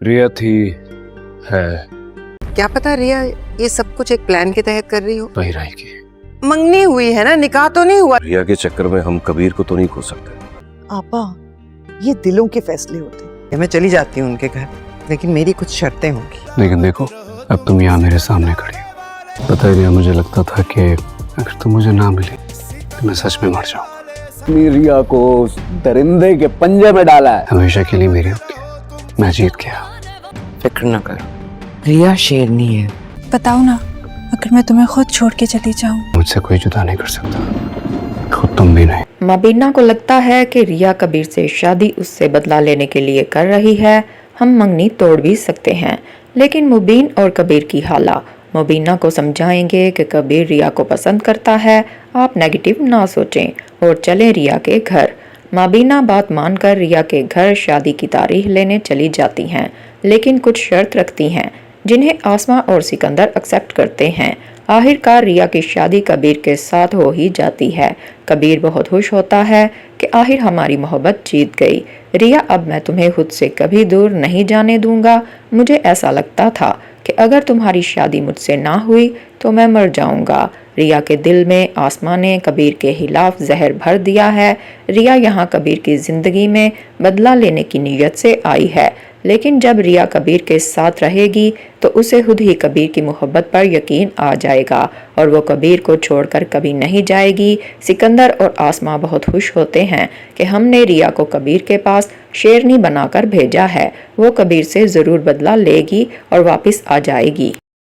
रिया थी, है, क्या पता रिया ये सब कुछ एक प्लान के तहत कर रही हो। वही रहेगी। मंगनी हुई है ना, निकाह तो नहीं हुआ। रिया के चक्कर में हम कबीर को तो नहीं खो सकते। आपा, ये दिलों के फैसले होते हैं। मैं चली जाती हूँ उनके घर, लेकिन मेरी कुछ शर्तें होंगी। लेकिन देखो, अब तुम यहाँ मेरे सामने खड़ी हो। पता है रिया, मुझे लगता था कि अगर तुम मुझे ना मिली तो मैं सच में मर जाऊंगा। रिया को उस दरिंदे के पंजे में डाला है। हमेशा के लिए मेरी होगी, मैं जीत गया। फिक्र न करो, रिया शेरनी है। बताओ ना, अगर मैं तुम्हें खुद छोड़ के चली जाऊं। मुझसे कोई जुदा नहीं कर सकता, खुद तुम भी नहीं। मबीना को लगता है कि रिया कबीर से शादी उससे बदला लेने के लिए कर रही है। हम मंगनी तोड़ भी सकते हैं, लेकिन मुबीन और कबीर की हाला मुबीना को समझाएंगे कि कबीर रिया को पसंद करता है। आप नेगेटिव ना सोचें और चलें रिया के घर। मुबीना बात मानकर रिया के घर शादी की तारीख लेने चली जाती हैं, लेकिन कुछ शर्त रखती हैं जिन्हें आसमा और सिकंदर एक्सेप्ट करते हैं। आखिरकार रिया की शादी कबीर के साथ हो ही जाती है। कबीर बहुत खुश होता है कि आखिर हमारी मोहब्बत जीत गई। रिया, अब मैं तुम्हें खुद से कभी दूर नहीं जाने दूंगा। मुझे ऐसा लगता था कि अगर तुम्हारी शादी मुझसे ना हुई तो मैं मर जाऊंगा। रिया के दिल में आसमा ने कबीर के खिलाफ जहर भर दिया है। रिया यहाँ कबीर की जिंदगी में बदला लेने की नीयत से आई है, लेकिन जब रिया कबीर के साथ रहेगी तो उसे खुद ही कबीर की मोहब्बत पर यकीन आ जाएगा और वो कबीर को छोड़कर कभी नहीं जाएगी। सिकंदर और आसमा बहुत खुश होते हैं कि हमने रिया को कबीर के पास शेरनी बनाकर भेजा है। वो कबीर से ज़रूर बदला लेगी और वापस आ जाएगी।